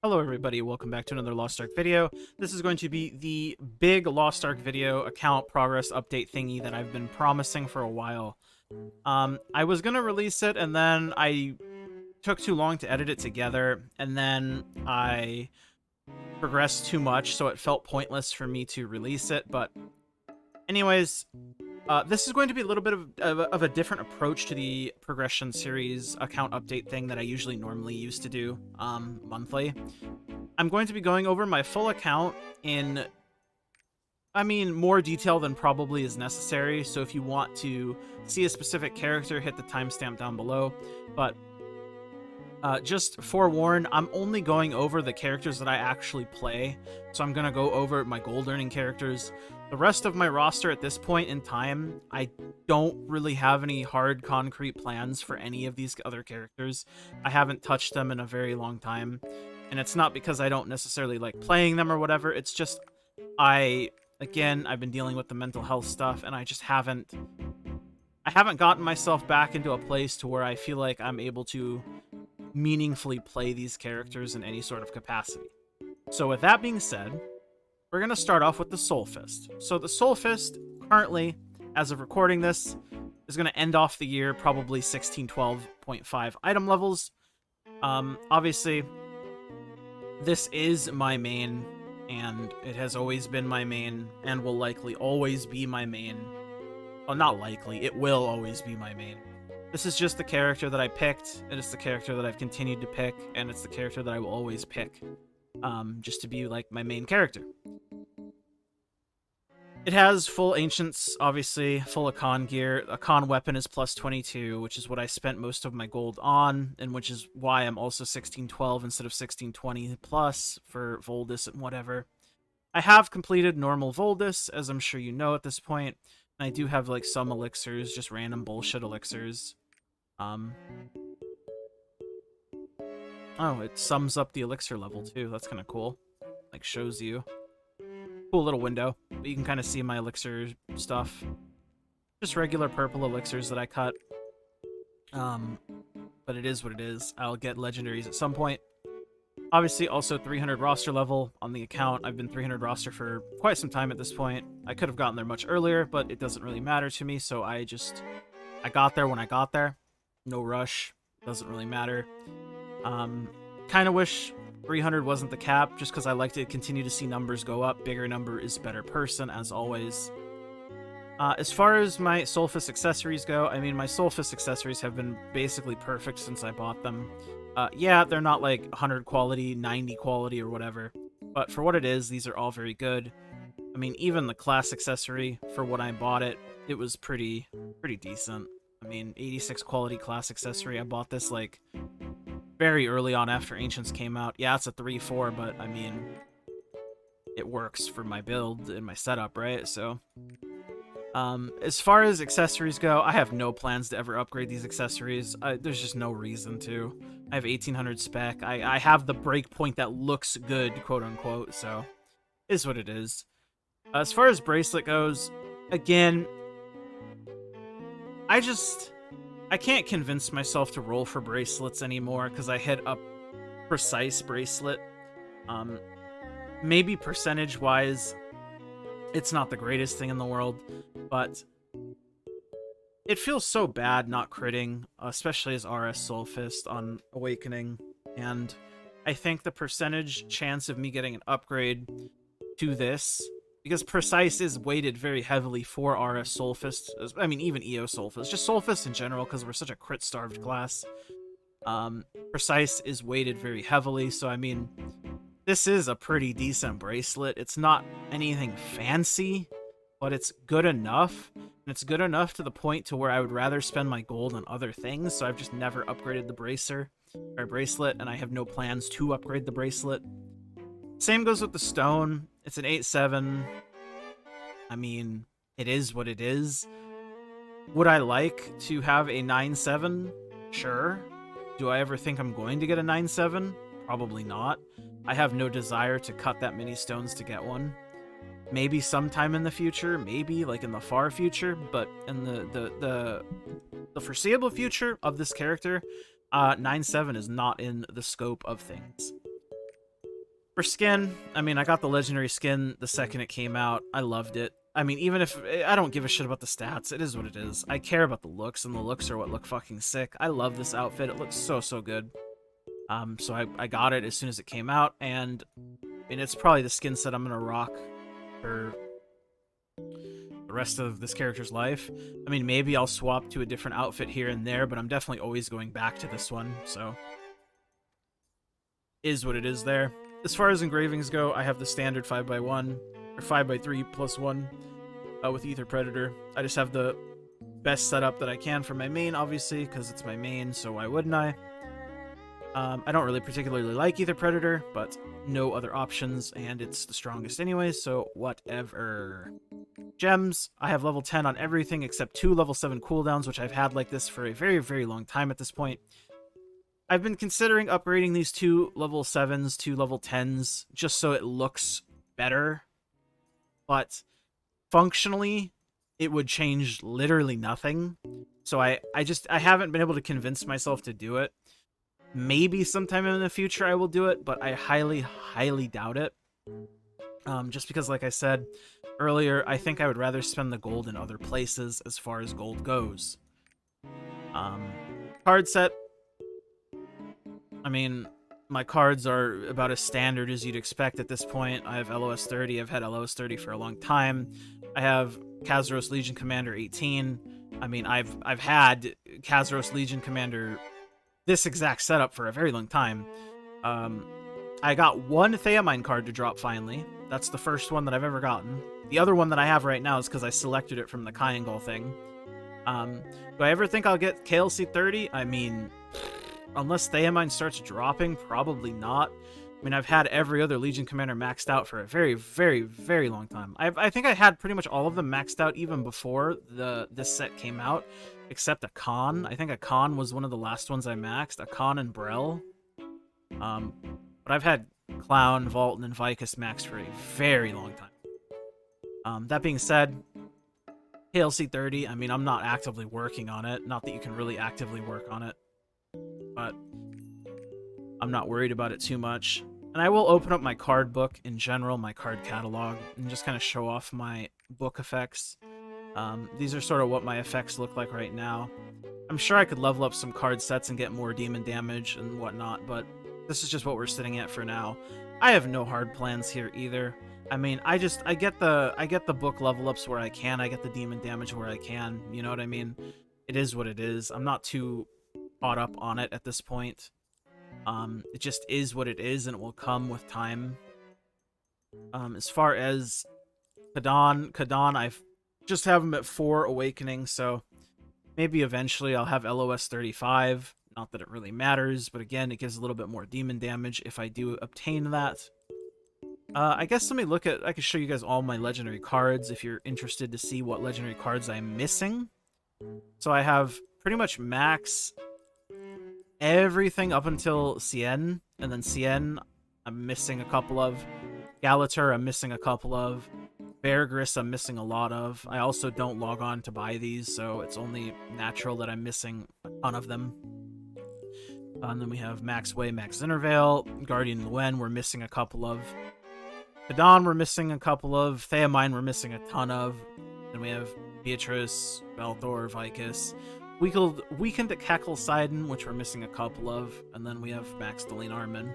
Hello everybody, welcome back to another Lost Ark video. This is going to be the big Lost Ark video account progress update thingy that I've been promising for a while. I was gonna release it and then I took too long to edit it together, and then I progressed too much, so it felt pointless for me to release it, but anyways, this is going to be a little bit of a different approach to the progression series account update thing that I usually normally used to do monthly. I'm going to be going over my full account in, more detail than probably is necessary, so if you want to see a specific character, hit the timestamp down below, but just forewarn, I'm only going over the characters that I actually play, so I'm going to go over my gold earning characters. The rest of my roster at this point in time, I don't really have any hard concrete plans for any of these other characters. I haven't touched them in a very long time, and it's not because I don't necessarily like playing them or whatever, it's just again, I've been dealing with the mental health stuff, and I haven't gotten myself back into a place to where I feel like I'm able to meaningfully play these characters in any sort of capacity. So with that being said, we're going to start off with the soulfist. So the soulfist, currently, as of recording this, is going to end off the year probably 1612.5 item levels. Obviously, this is my main, and it has always been my main, and will likely always be my main. Well, not likely, it will always be my main. This is just the character that I picked, and it's the character that I've continued to pick, and it's the character that I will always pick, just to be, like, my main character. It has full Ancients, obviously, full Akan gear. Akan weapon is plus 22, which is what I spent most of my gold on, and which is why I'm also 1612 instead of 1620 plus for Voldus and whatever. I have completed normal Voldus, as I'm sure you know at this point, and I do have, like, some elixirs, just random bullshit elixirs. Oh, it sums up the elixir level, too. That's kind of cool. Like, shows you. Cool little window, but you can kind of see my elixir stuff. Just regular purple elixirs that I cut. But it is what it is. I'll get legendaries at some point. Obviously, also 300 roster level on the account. I've been 300 roster for quite some time at this point. I could have gotten there much earlier, but it doesn't really matter to me, so I got there when I got there. No rush. Doesn't really matter. Kind of wish 300 wasn't the cap, just because I like to continue to see numbers go up. Bigger number is better person, as always. As far as my soulfist accessories go, my soulfist accessories have been basically perfect since I bought them. Yeah, they're not like 100 quality, 90 quality, or whatever, but for what it is, these are all very good. Even the class accessory, for what I bought it, it was pretty decent. 86 quality class accessory. I bought this, like, very early on after Ancients came out. Yeah, it's a 3-4, but, it works for my build and my setup, right? So, as far as accessories go, I have no plans to ever upgrade these accessories. There's just no reason to. I have 1800 spec. I have the breakpoint that looks good, quote-unquote, so is what it is. As far as bracelet goes, again, I can't convince myself to roll for bracelets anymore because I hit a precise bracelet. Maybe percentage-wise, it's not the greatest thing in the world, but it feels so bad not critting, especially as RS Soulfist on Awakening, and I think the percentage chance of me getting an upgrade to this, because Precise is weighted very heavily for RS Soulfist, even EO Soulfist, just Soulfist in general, because we're such a crit-starved class. Precise is weighted very heavily, so this is a pretty decent bracelet. It's not anything fancy, but it's good enough, and it's good enough to the point to where I would rather spend my gold on other things, so I've just never upgraded the bracelet, and I have no plans to upgrade the bracelet. Same goes with the stone. It's an 8-7. It is what it is. Would I like to have a 9-7? Sure. Do I ever think I'm going to get a 9-7? Probably not. I have no desire to cut that many stones to get one. Maybe sometime in the future, maybe like in the far future, but in the foreseeable future of this character, 9-7 is not in the scope of things. For skin, I mean, I got the legendary skin the second it came out. I loved it. I mean, even if I don't give a shit about the stats, it is what it is. I care about the looks, and the looks are what look fucking sick. I love this outfit. It looks so, so good. So I got it as soon as it came out, and I mean, it's probably the skin set I'm gonna rock for the rest of this character's life. I mean, maybe I'll swap to a different outfit here and there, but I'm definitely always going back to this one, so is what it is there. As far as engravings go, I have the standard 5x1, or 5x3 plus 1 with Ether Predator. I just have the best setup that I can for my main, obviously, because it's my main, so why wouldn't I? I don't really particularly like Ether Predator, but no other options, and it's the strongest anyway, so whatever. Gems, I have level 10 on everything except 2 level 7 cooldowns, which I've had like this for a very, very long time at this point. I've been considering upgrading these 2 level 7s to level 10s just so it looks better, but functionally, it would change literally nothing. So I haven't been able to convince myself to do it. Maybe sometime in the future I will do it, but I highly, highly doubt it. Just because, like I said earlier, I think I would rather spend the gold in other places as far as gold goes. Card set. I mean, my cards are about as standard as you'd expect at this point. I have LOS 30. I've had LOS 30 for a long time. I have Kazuros Legion Commander 18. I mean, I've had Kazuros Legion Commander this exact setup for a very long time. I got one Theamine card to drop finally. That's the first one that I've ever gotten. The other one that I have right now is because I selected it from the Kyangal thing. Do I ever think I'll get KLC 30? I mean, unless Theamine starts dropping, probably not. I mean, I've had every other Legion Commander maxed out for a very, very, very long time. I think I had pretty much all of them maxed out even before this set came out, except a Khan. I think a Khan was one of the last ones I maxed. A Khan and Brel. But I've had Clown, Vault, and Vicus maxed for a very long time. That being said, KLC 30, I mean, I'm not actively working on it. Not that you can really actively work on it, but I'm not worried about it too much. And I will open up my card book in general, my card catalog, and just kind of show off my book effects. These are sort of what my effects look like right now. I'm sure I could level up some card sets and get more demon damage and whatnot, but this is just what we're sitting at for now. I have no hard plans here either. I mean, I get the book level ups where I can. I get the demon damage where I can. You know what I mean? It is what it is. I'm not too caught up on it at this point. It just is what it is, and it will come with time. As far as Kadan, I've just have him at 4 awakening, so maybe eventually I'll have LOS 35. Not that it really matters, but again, it gives a little bit more demon damage if I do obtain that. I guess let me look at... I can show you guys all my legendary cards if you're interested to see what legendary cards I'm missing. So I have pretty much max everything up until Cien, and then Cien I'm missing a couple of. Galater I'm missing a couple of. Bear Grylls I'm missing a lot of. I also don't log on to buy these, so it's only natural that I'm missing a ton of them. And then we have Max Way, Max Intervale, Guardian Luen we're missing a couple of. Kadan we're missing a couple of. Theamine we're missing a ton of. Then we have Beatrice, Belthor, Vicus. Weakened at Kakelsidon, which we're missing a couple of. And then we have Max Deline Armin.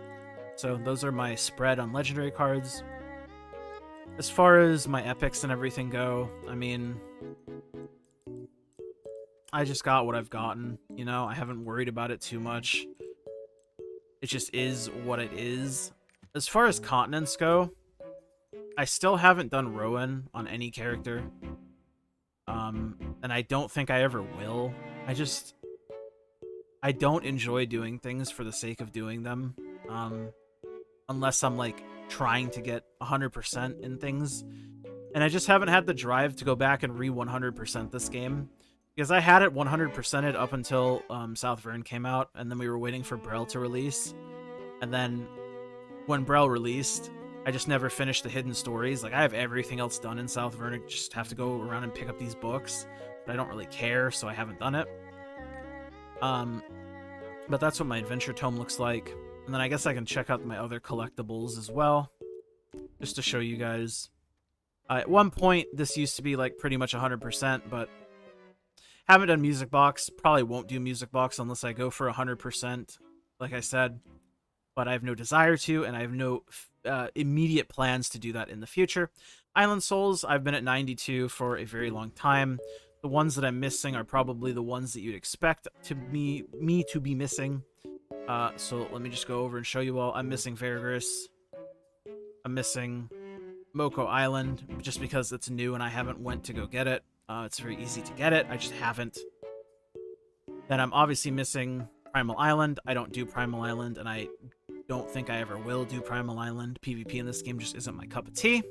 So those are my spread on legendary cards. As far as my epics and everything go, I mean, I just got what I've gotten, you know? I haven't worried about it too much. It just is what it is. As far as continents go, I still haven't done Rowan on any character. And I don't think I ever will. I don't enjoy doing things for the sake of doing them. Unless I'm, like, trying to get 100% in things. And I just haven't had the drive to go back and re-100% this game. Because I had it 100%ed up until South Vern came out, and then we were waiting for Brel to release. And then when Brel released, I just never finished the hidden stories. Like, I have everything else done in South Vern. I just have to go around and pick up these books. But I don't really care, so I haven't done it. But that's what my adventure tome looks like. And then I guess I can check out my other collectibles as well, just to show you guys. At one point, this used to be like pretty much 100%, but haven't done music box. Probably won't do music box unless I go for 100%, like I said. But I have no desire to, and I have no immediate plans to do that in the future. Island Souls, I've been at 92 for a very long time. The ones that I'm missing are probably the ones that you'd expect me to be missing. So let me just go over and show you all. I'm missing Vergris. I'm missing Moko Island, just because it's new and I haven't went to go get it. It's very easy to get it. I just haven't. Then I'm obviously missing Primal Island. I don't do Primal Island, and I don't think I ever will do Primal Island. PvP in this game just isn't my cup of tea.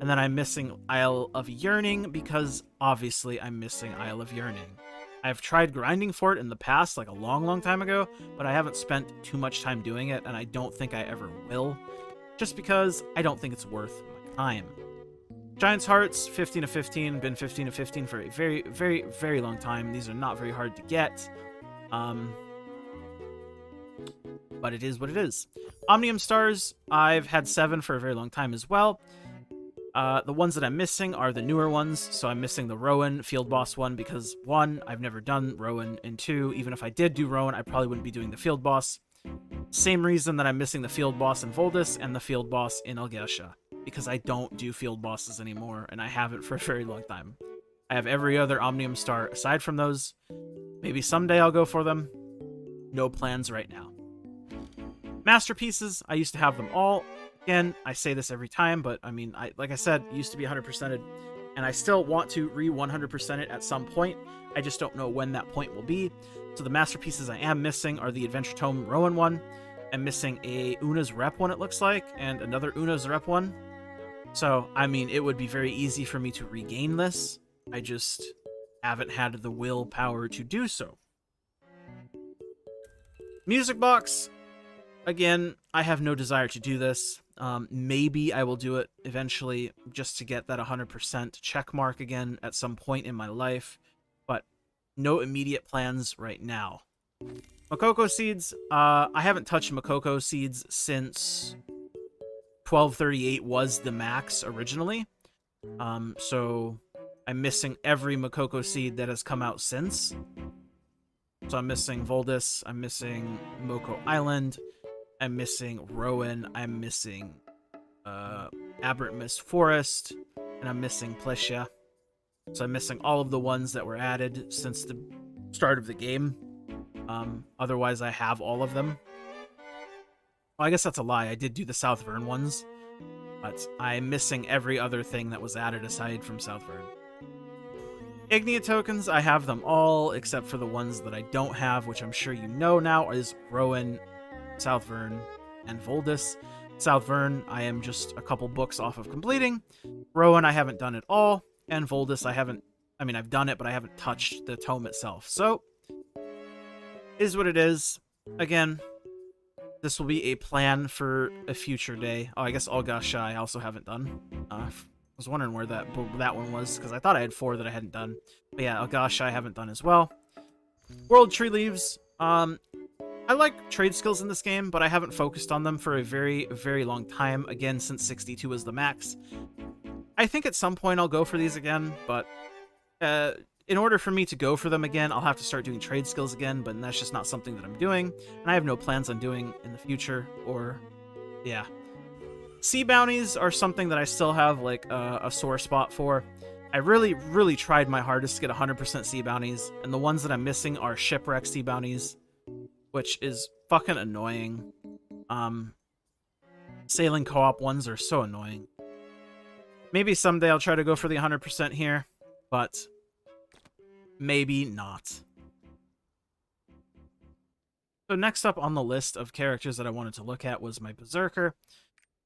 And then I'm missing Isle of Yearning, because obviously I'm missing Isle of Yearning. I've tried grinding for it in the past, like a long, long time ago, but I haven't spent too much time doing it, and I don't think I ever will, just because I don't think it's worth my time. Giant's Hearts, 15 of 15, been 15 of 15 for a very, very, very long time. These are not very hard to get, but it is what it is. Omnium Stars, I've had 7 for a very long time as well. The ones that I'm missing are the newer ones, so I'm missing the Rowan Field Boss one because, 1, I've never done Rowan, and 2, even if I did do Rowan, I probably wouldn't be doing the Field Boss. Same reason that I'm missing the Field Boss in Voldus and the Field Boss in Algesha, because I don't do Field Bosses anymore, and I haven't for a very long time. I have every other Omnium Star aside from those. Maybe someday I'll go for them. No plans right now. Masterpieces, I used to have them all. Again, I say this every time, but I mean, like I said, it used to be 100%ed, and I still want to re-100% it at some point. I just don't know when that point will be. So the masterpieces I am missing are the Adventure Tome Rowan one. I'm missing a Una's Rep one, it looks like, and another Una's Rep one. So, I mean, it would be very easy for me to regain this. I just haven't had the willpower to do so. Music box. Again, I have no desire to do this. Maybe I will do it eventually just to get that 100% check mark again at some point in my life, but no immediate plans right now. Makoko Seeds, I haven't touched Makoko Seeds since 1238 was the max originally, so I'm missing every Makoko Seed that has come out since. So I'm missing Voldus, I'm missing Moko Island, I'm missing Rowan, I'm missing Aberrant Mist Forest, and I'm missing Plessia. So I'm missing all of the ones that were added since the start of the game. Otherwise, I have all of them. Well, I guess that's a lie. I did do the South Vern ones, but I'm missing every other thing that was added aside from South Vern. Ignia tokens, I have them all, except for the ones that I don't have, which I'm sure you know now, is Rowan, South Vern, and Voldus. South Vern, I am just a couple books off of completing. Rowan, I haven't done at all. And Voldus, I've done it, but I haven't touched the tome itself. So, is what it is. Again, this will be a plan for a future day. Oh, I guess Algasha I also haven't done. I was wondering where that one was, because I thought I had 4 that I hadn't done. But yeah, Algasha I haven't done as well. World Tree Leaves, I like trade skills in this game, but I haven't focused on them for a very, very long time. Again, since 62 was the max. I think at some point I'll go for these again, but in order for me to go for them again, I'll have to start doing trade skills again, but that's just not something that I'm doing, and I have no plans on doing in the future, or, yeah. Sea bounties are something that I still have, like, a sore spot for. I really, really tried my hardest to get 100% sea bounties, and the ones that I'm missing are shipwreck sea bounties, which is fucking annoying. Sailing co-op ones are so annoying. Maybe someday I'll try to go for the 100% here, but maybe not. So next up on the list of characters that I wanted to look at was my berserker.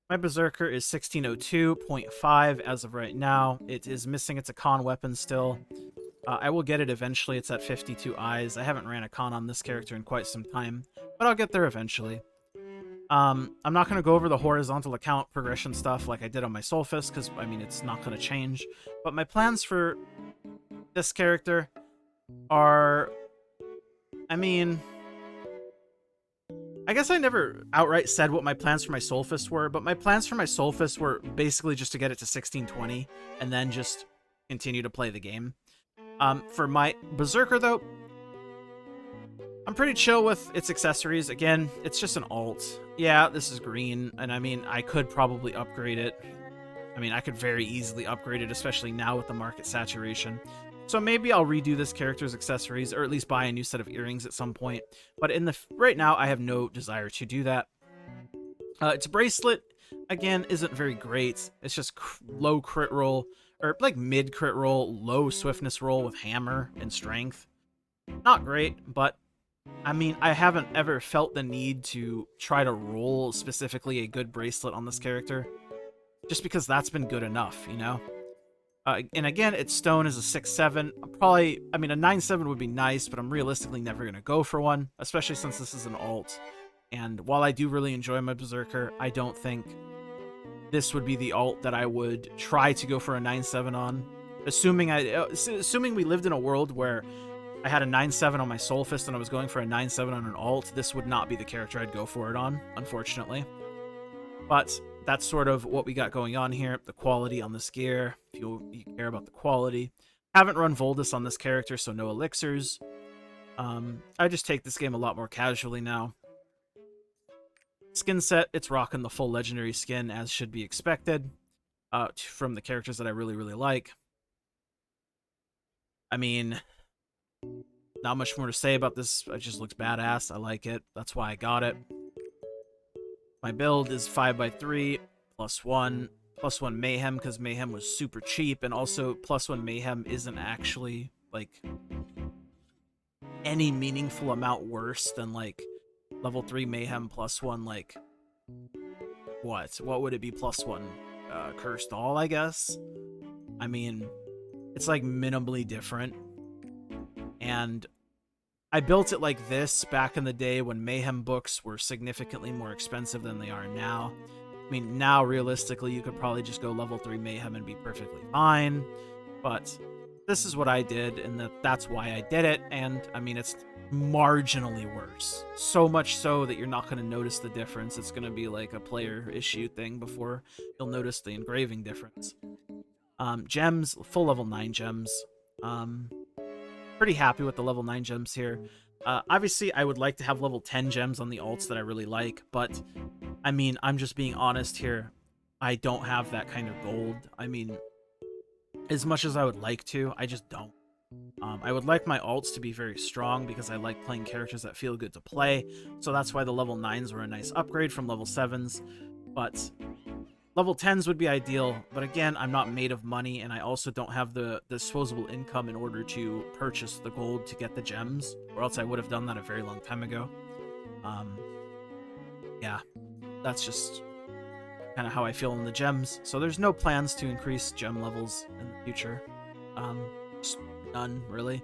My berserker is 1602.5 as of right now. It is missing its con weapon still. I will get it eventually. It's at 52 eyes. I haven't ran a con on this character in quite some time, but I'll get there eventually. I'm not going to go over the horizontal account progression stuff like I did on my soulfist, because, I mean, it's not going to change. But my plans for this character are, I mean, I guess I never outright said what my plans for my soulfist were, but my plans for my soulfist were basically just to get it to 1620 and then just continue to play the game. For my berserker though, I'm pretty chill with its accessories. Again, it's just an alt. Yeah, this is green, and I mean, I could probably upgrade it. I mean, I could very easily upgrade it, especially now with the market saturation. So maybe I'll redo this character's accessories, or at least buy a new set of earrings at some point. But right now, I have no desire to do that. Its bracelet, again, isn't very great. It's just low crit roll, or like mid crit roll, low swiftness roll with hammer and strength. Not great, but I mean, I haven't ever felt the need to try to roll specifically a good bracelet on this character, just because that's been good enough, you know? And again, its stone is a 6-7. Probably, I mean, a 9-7 would be nice, but I'm realistically never going to go for one, especially since this is an alt. And while I do really enjoy my berserker, I don't think this would be the alt that I would try to go for a 9-7 on. Assuming we lived in a world where I had a 9-7 on my soulfist and I was going for a 9-7 on an alt, this would not be the character I'd go for it on, unfortunately. But that's sort of what we got going on here. The quality on this gear, if you care about the quality. Haven't run Voldus on this character, so no elixirs. I just take this game a lot more casually now. Skin set, it's rocking the full legendary skin, as should be expected, from the characters that I really, really like. I mean, not much more to say about this. It just looks badass. I like it. That's why I got it. My build is 5x3, +1 mayhem, because mayhem was super cheap, and also +1 mayhem isn't actually, like, any meaningful amount worse than, like, level 3 mayhem +1, like, what would it be +1? Cursed All, I guess? I mean, it's, like, minimally different, and I built it like this back in the day when Mayhem books were significantly more expensive than they are now. I mean, now, realistically, you could probably just go level 3 Mayhem and be perfectly fine, but this is what I did, and that's why I did it, and, I mean, it's marginally worse. So much so that you're not going to notice the difference. It's going to be like a player issue thing before you'll notice the engraving difference. Gems, full level 9 gems. Pretty happy with the level 9 gems here. Obviously, I would like to have level 10 gems on the alts that I really like, but, I mean, I'm just being honest here. I don't have that kind of gold. I mean, as much as I would like to, I just don't. I would like my alts to be very strong because I like playing characters that feel good to play, so that's why the level 9s were a nice upgrade from level 7s, but level 10s would be ideal, but again, I'm not made of money, and I also don't have the disposable income in order to purchase the gold to get the gems, or else I would have done that a very long time ago. Yeah, that's just kind of how I feel in the gems. So there's no plans to increase gem levels in the future. Just none, really,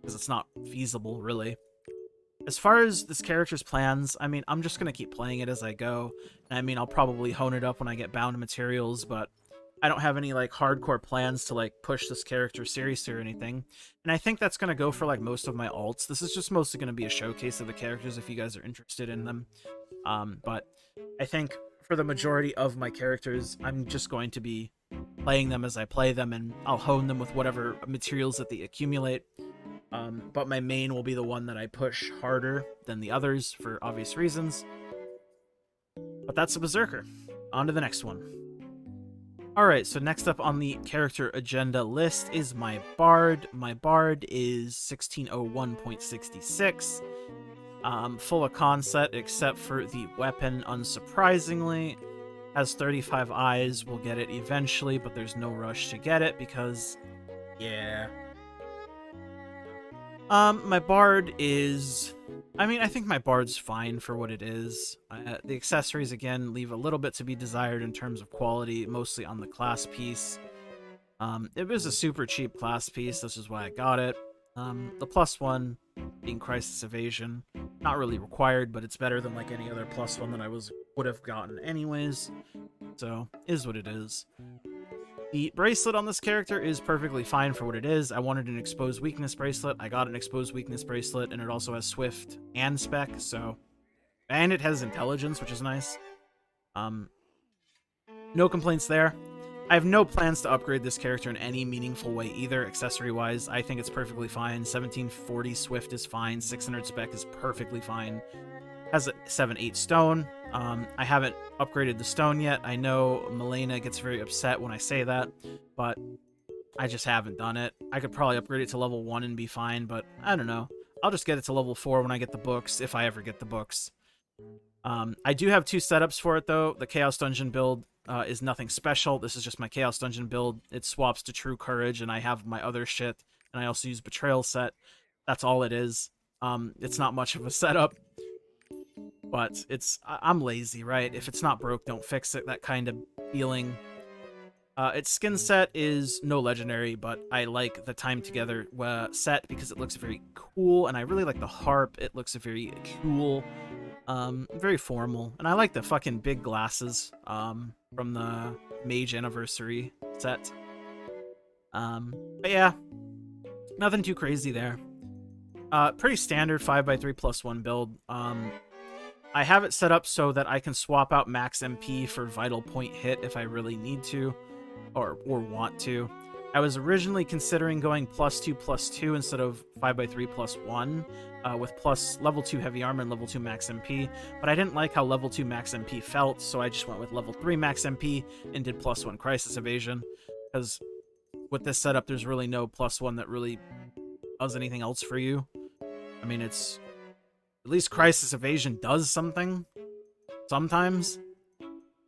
because it's not feasible, really. As far as this character's plans, I mean, I'm just going to keep playing it as I go. I mean, I'll probably hone it up when I get bound materials, but I don't have any, like, hardcore plans to, like, push this character seriously or anything. And I think that's going to go for, like, most of my alts. This is just mostly going to be a showcase of the characters if you guys are interested in them. But I think for the majority of my characters, I'm just going to be playing them as I play them, and I'll hone them with whatever materials that they accumulate. But my main will be the one that I push harder than the others for obvious reasons. But that's the Berserker. On to the next one. Alright, so next up on the character agenda list is my Bard. My Bard is 1601.66. Full of concept except for the weapon, unsurprisingly. Has 35 eyes. We'll get it eventually, but there's no rush to get it because, yeah. My Bard is... I mean, I think my Bard's fine for what it is. The accessories, again, leave a little bit to be desired in terms of quality, mostly on the class piece. It was a super cheap class piece, this is why I got it. The +1 being Crisis Evasion. Not really required, but it's better than like any other +1 that I would have gotten anyways. So, is what it is. The bracelet on this character is perfectly fine for what it is. I wanted an exposed weakness bracelet. I got an exposed weakness bracelet, and it also has Swift and Spec, so And it has intelligence, which is nice. No complaints there. I have no plans to upgrade this character in any meaningful way either, accessory-wise. I think it's perfectly fine. 1740 Swift is fine. 600 Spec is perfectly fine. Has a 7-8 stone. I haven't upgraded the stone yet. I know Milena gets very upset when I say that, but I just haven't done it. I could probably upgrade it to level 1 and be fine, but I don't know. I'll just get it to level 4 when I get the books, if I ever get the books. I do have 2 setups for it, though. The Chaos Dungeon build is nothing special. This is just my Chaos Dungeon build. It swaps to True Courage, and I have my other shit, and I also use Betrayal set. That's all it is. It's not much of a setup, but I'm lazy, right? If it's not broke, don't fix it, that kind of feeling. Its skin set is no legendary, but I like the Time Together set because it looks very cool, and I really like the harp. It looks very cool. Very formal. And I like the fucking big glasses, from the Mage Anniversary set. But yeah, nothing too crazy there. Pretty standard 5x3+1 build. I have it set up so that I can swap out max MP for vital point hit if I really need to, or want to. I was originally considering going +2/+2 instead of 5x3+1, with plus level 2 heavy armor and level 2 max MP, but I didn't like how level 2 max MP felt, so I just went with level 3 max MP and did +1 crisis evasion, because with this setup there's really no +1 that really does anything else for you. I mean, it's at least crisis evasion does something sometimes,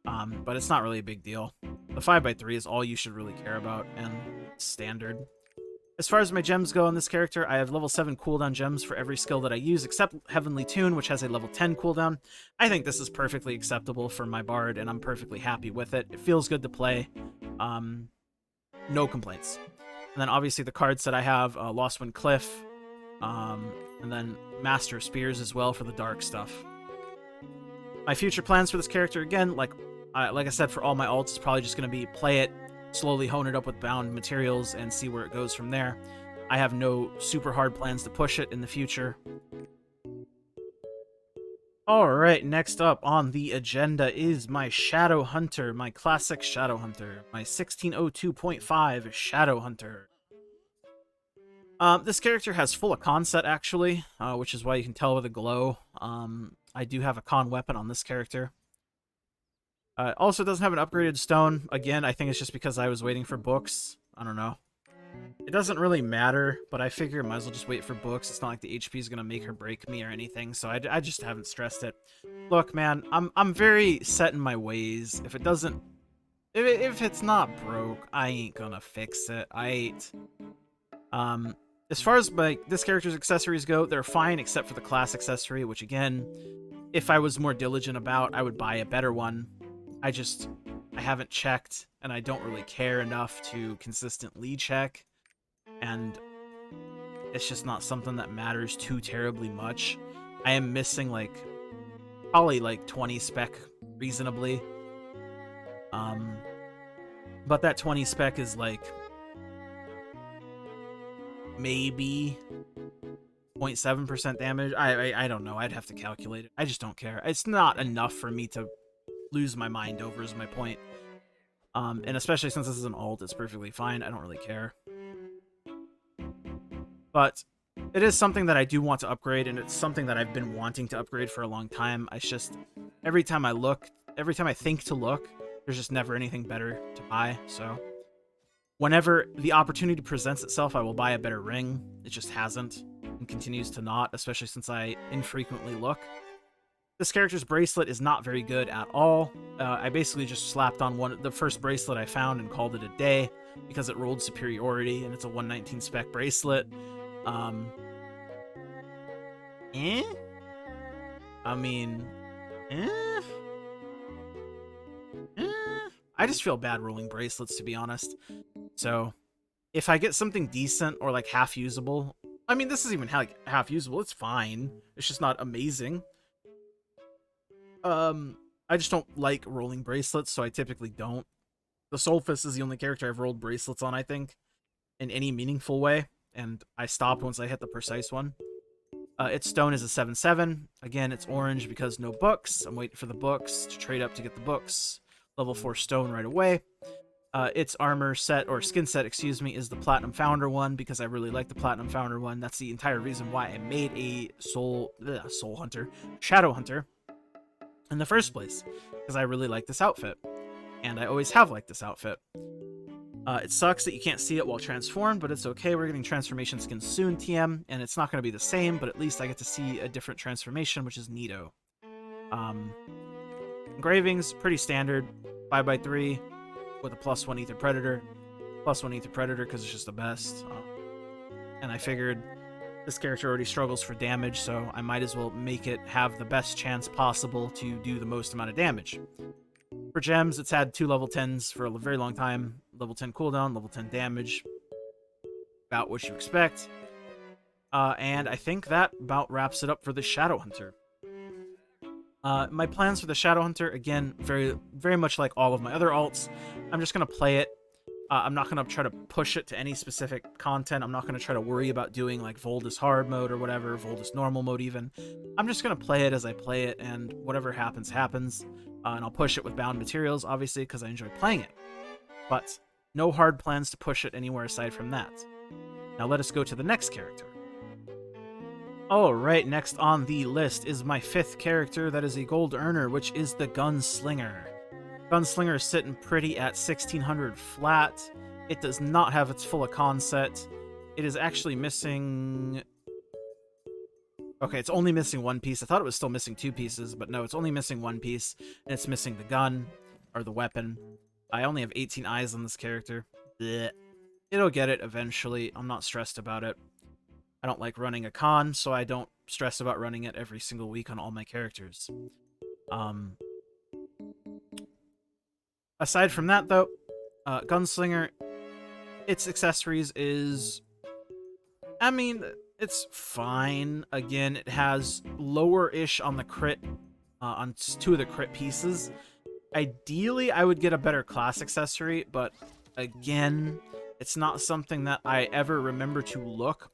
but it's not really a big deal. The 5x3 is all you should really care about, and standard. As far as my gems go on this character, I have level 7 cooldown gems for every skill that I use, except Heavenly Tune, which has a level 10 cooldown. I think this is perfectly acceptable for my bard, and I'm perfectly happy with it. It feels good to play. No complaints. And then obviously the cards that I have, Lost Wind Cliff, and then Master of Spears as well for the dark stuff. My future plans for this character, again, like I said, for all my alts, is probably just going to be play it, slowly hone it up with bound materials, and see where it goes from there. I have no super hard plans to push it in the future. Alright, next up on the agenda is my Shadowhunter, my classic Shadowhunter, my 1602.5 Shadowhunter. This character has full Arcan set, actually, which is why you can tell with a glow. I do have a con weapon on this character. Also doesn't have an upgraded stone. Again, I think it's just because I was waiting for books. I don't know. It doesn't really matter, but I figure I might as well just wait for books. It's not like the HP is going to make or break me or anything, so I just haven't stressed it. Look, man, I'm very set in my ways. If it doesn't... If it's not broke, I ain't gonna fix it. As far as this character's accessories go, they're fine except for the class accessory, which again, if I was more diligent about, I would buy a better one. I haven't checked, and I don't really care enough to consistently check, and it's just not something that matters too terribly much. I am missing, probably 20 spec reasonably. But that 20 spec is, maybe 0.7% damage. I don't know. I'd have to calculate it. I just don't care. It's not enough for me to lose my mind over, is my point. And especially since this is an alt, it's perfectly fine. I don't really care. But it is something that I do want to upgrade, and it's something that I've been wanting to upgrade for a long time. It's just, every time I think to look, there's just never anything better to buy, so... Whenever the opportunity presents itself, I will buy a better ring. It just hasn't, and continues to not, especially since I infrequently look. This character's bracelet is not very good at all. I basically just slapped on the first bracelet I found and called it a day, because it rolled superiority, and it's a 119 spec bracelet. I mean, I just feel bad rolling bracelets, to be honest. So, if I get something decent or half usable, I mean, this is even half usable, it's fine. It's just not amazing. I just don't like rolling bracelets, so I typically don't. The soulfist is the only character I've rolled bracelets on, I think, in any meaningful way, and I stopped once I hit the precise one. Its stone is a 7/7. Again, it's orange because no books. I'm waiting for the books to trade up to get the books. Level 4 stone right away. Its armor set, or skin set, excuse me, is the Platinum Founder one because I really like the Platinum Founder one. That's the entire reason why I made a Soul Hunter, Shadow Hunter in the first place, because I really like this outfit, and I always have liked this outfit. It sucks that you can't see it while transformed, but it's okay. We're getting transformation skins soon, TM, and it's not going to be the same, but at least I get to see a different transformation, which is neato. Engravings, pretty standard, 5x3 with a +1 Ether Predator. +1 Ether Predator because it's just the best. And I figured this character already struggles for damage, so I might as well make it have the best chance possible to do the most amount of damage. For gems, it's had 2 level 10s for a very long time. Level 10 cooldown, level 10 damage. About what you expect. And I think that about wraps it up for the Shadowhunter. My plans for the Shadowhunter, again, very much like all of my other alts. I'm just going to play it. I'm not going to try to push it to any specific content. I'm not going to try to worry about doing like Voldus hard mode or whatever, Voldus normal mode even. I'm just going to play it as I play it, and whatever happens, happens. And I'll push it with bound materials, obviously, because I enjoy playing it. But no hard plans to push it anywhere aside from that. Now let us go to the next character. Alright, next on the list is my 5th character that is a gold earner, which is the Gunslinger. Gunslinger is sitting pretty at 1600 flat. It does not have its full Icon set. It is actually missing... Okay, it's only missing 1 piece. I thought it was still missing 2 pieces, but no, it's only missing 1 piece, and it's missing the gun, or the weapon. I only have 18 eyes on this character. Blech. It'll get it eventually. I'm not stressed about it. I don't like running a con, so I don't stress about running it every single week on all my characters. Aside from that, though, Gunslinger, its accessories is... I mean, it's fine. Again, it has lower-ish on the crit, on 2 of the crit pieces. Ideally, I would get a better class accessory, but again, it's not something that I ever remember to look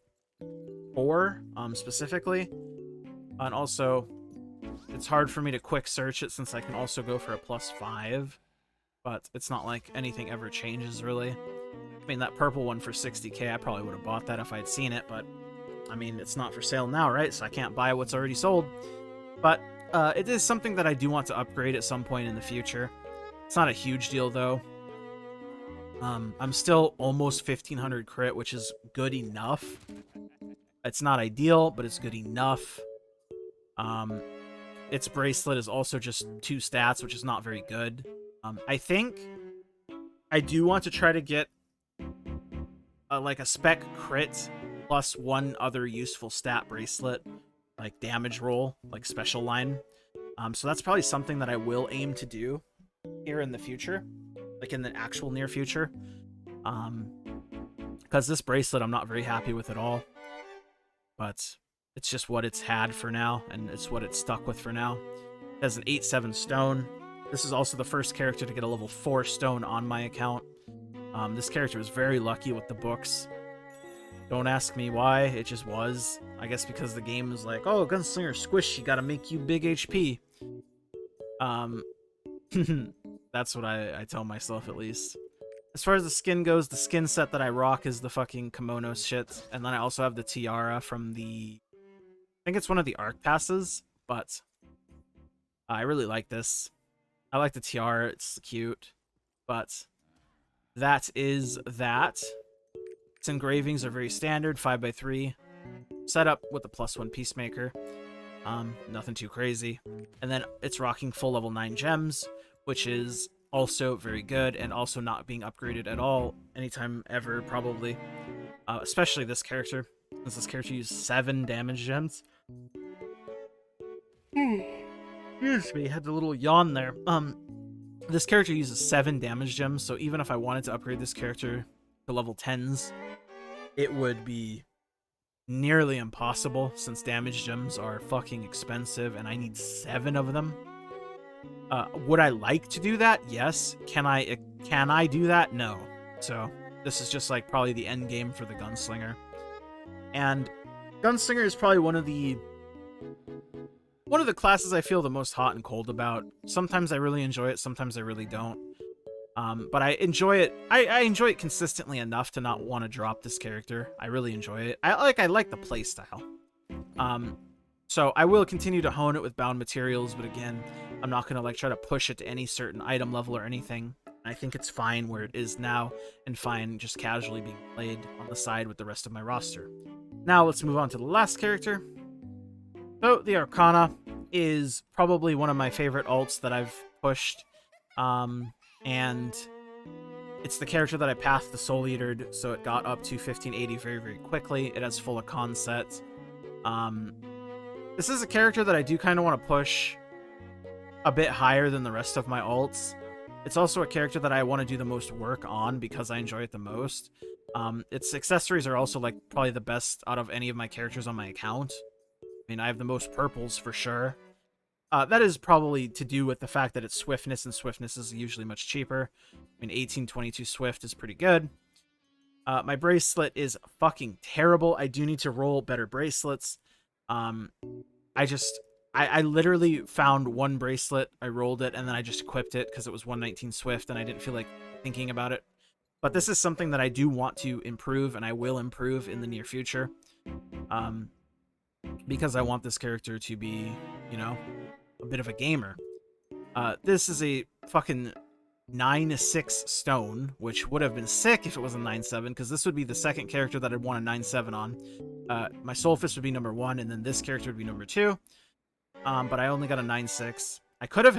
for, specifically. And also, it's hard for me to quick search it since I can also go for a +5, but it's not like anything ever changes, really. I mean, that purple one for 60k, I probably would have bought that if I'd seen it, but, I mean, it's not for sale now, right? So I can't buy what's already sold. But it is something that I do want to upgrade at some point in the future. It's not a huge deal, though. I'm still almost 1500 crit, which is good enough. It's not ideal, but it's good enough. Its bracelet is also just 2 stats, which is not very good. I think I do want to try to get like a spec crit plus 1 other useful stat bracelet, like damage roll, like special line. So that's probably something that I will aim to do here in the future, like in the actual near future. Because this bracelet I'm not very happy with at all. But it's just what it's had for now, and it's what it's stuck with for now. It has an 8/7 stone. This is also the first character to get a level 4 stone on my account. This character was very lucky with the books. Don't ask me why, it just was. I guess because the game was like, oh, Gunslinger squishy, gotta make you big HP. That's what I tell myself, at least. As far as the skin goes, the skin set that I rock is the fucking kimono shit. And then I also have the tiara from the... I think it's one of the arc passes, but I really like this. I like the tiara, it's cute. But that is that. Its engravings are very standard, 5x3. Set up with the +1 Peacemaker. Nothing too crazy. And then it's rocking full level 9 gems, which is also very good, and also not being upgraded at all anytime ever, probably. Especially this character, since this character used 7 damage gems. Excuse me, had a little yawn there. This character uses 7 damage gems, so even if I wanted to upgrade this character to level 10s, it would be nearly impossible, since damage gems are fucking expensive, and I need 7 of them. Would I like to do that? Yes. Can I do that? No. So this is just like probably the end game for the Gunslinger. And Gunslinger is probably one of the classes I feel the most hot and cold about. Sometimes I really enjoy it, sometimes I really don't. But I enjoy it. I enjoy it consistently enough to not want to drop this character. I really enjoy it. I like the playstyle. So I will continue to hone it with bound materials, but again, I'm not gonna like try to push it to any certain item level or anything. I think it's fine where it is now, and fine just casually being played on the side with the rest of my roster. Now let's move on to the last character. So the Arcana is probably one of my favorite alts that I've pushed. And it's the character that I pathed the Soul Eatered, so it got up to 1580 very, very quickly. It has full Icon set. This is a character that I do kind of want to push a bit higher than the rest of my alts. It's also a character that I want to do the most work on because I enjoy it the most. Its accessories are also like probably the best out of any of my characters on my account. I mean, I have the most purples for sure. That is probably to do with the fact that it's swiftness, and swiftness is usually much cheaper. I mean, 1822 swift is pretty good. My bracelet is fucking terrible. I do need to roll better bracelets. I literally found one bracelet, I rolled it, and then I just equipped it because it was 119 swift, and I didn't feel like thinking about it. But this is something that I do want to improve, and I will improve in the near future. Because I want this character to be, you know, a bit of a gamer. This is a fucking 9-6 stone, which would have been sick if it was a 9-7, because this would be the second character that I'd want a 9-7 on. My soulfist would be number 1, and then this character would be number 2. But I only got a 9-6.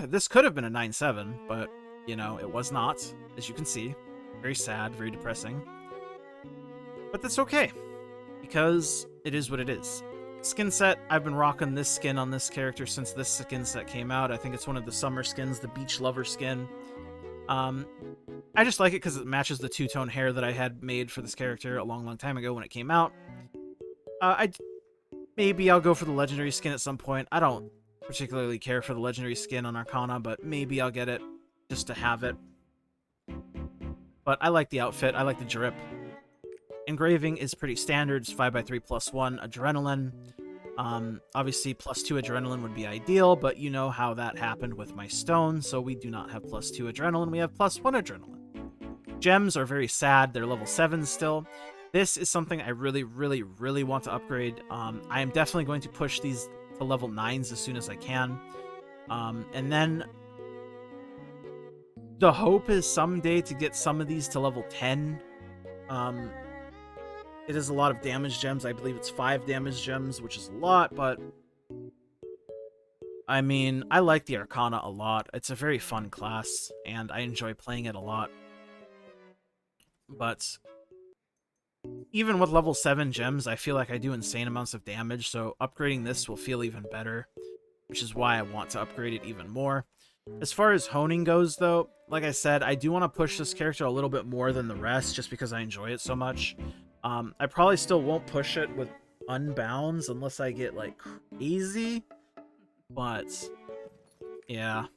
This could have been a 9-7, but, you know, it was not, as you can see. Very sad, very depressing. But that's okay, because it is what it is. Skin set, I've been rocking this skin on this character since this skin set came out. I think it's one of the summer skins, the beach lover skin. I just like it because it matches the two-tone hair that I had made for this character a long, long time ago when it came out. Maybe I'll go for the legendary skin at some point. I don't particularly care for the legendary skin on Arcana, but maybe I'll get it just to have it. But I like the outfit. I like the drip. Engraving is pretty standard. It's 5x3 +1 adrenaline. Obviously, +2 adrenaline would be ideal, but you know how that happened with my stone, so we do not have +2 adrenaline. We have +1 adrenaline. Gems are very sad. They're level 7 still. This is something I really, really, really want to upgrade. I am definitely going to push these to level 9s as soon as I can. And then the hope is someday to get some of these to level 10. It is a lot of damage gems. I believe it's 5 damage gems, which is a lot, but I mean, I like the Arcana a lot. It's a very fun class, and I enjoy playing it a lot. But even with level 7 gems, I feel like I do insane amounts of damage, so upgrading this will feel even better, which is why I want to upgrade it even more. As far as honing goes, though, like I said, I do want to push this character a little bit more than the rest, just because I enjoy it so much. I probably still won't push it with unbounds unless I get, like, crazy. But, yeah.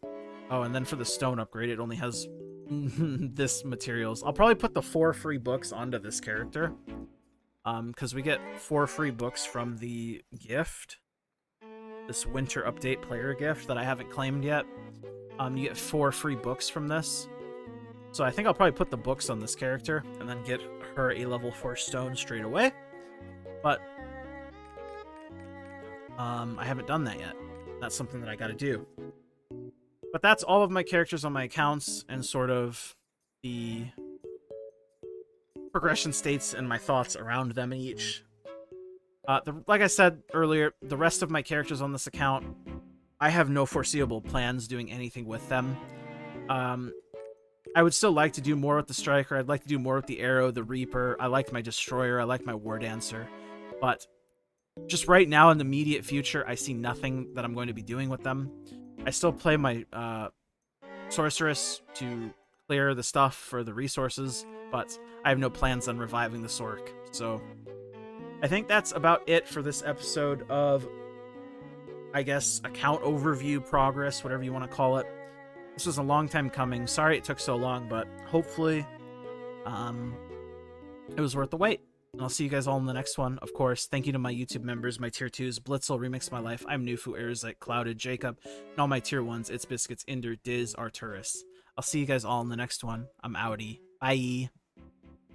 Oh, and then for the stone upgrade, it only has this materials. I'll probably put the 4 free books onto this character. Because we get 4 free books from the gift. This winter update player gift that I haven't claimed yet. You get 4 free books from this. So I think I'll probably put the books on this character and then get her a level 4 stone straight away. But I haven't done that yet. That's something that I gotta do. But that's all of my characters on my accounts and sort of the progression states and my thoughts around them each. Like I said earlier, the rest of my characters on this account, I have no foreseeable plans doing anything with them. I would still like to do more with the Striker. I'd like to do more with the Arrow, the Reaper. I like my Destroyer. I like my War Dancer. But just right now in the immediate future, I see nothing that I'm going to be doing with them. I still play my Sorceress to clear the stuff for the resources, but I have no plans on reviving the Sorc. So I think that's about it for this episode of, I guess, account overview progress, whatever you want to call it. This was a long time coming. Sorry it took so long, but hopefully it was worth the wait. And I'll see you guys all in the next one. Of course, thank you to my YouTube members, my tier 2s, Blitzel, Remix My Life, I'm Nufu, Arizite, Clouded, Jacob, and all my tier 1s, It's Biscuits, Inder, Diz, Arturus. I'll see you guys all in the next one. I'm outie. Bye.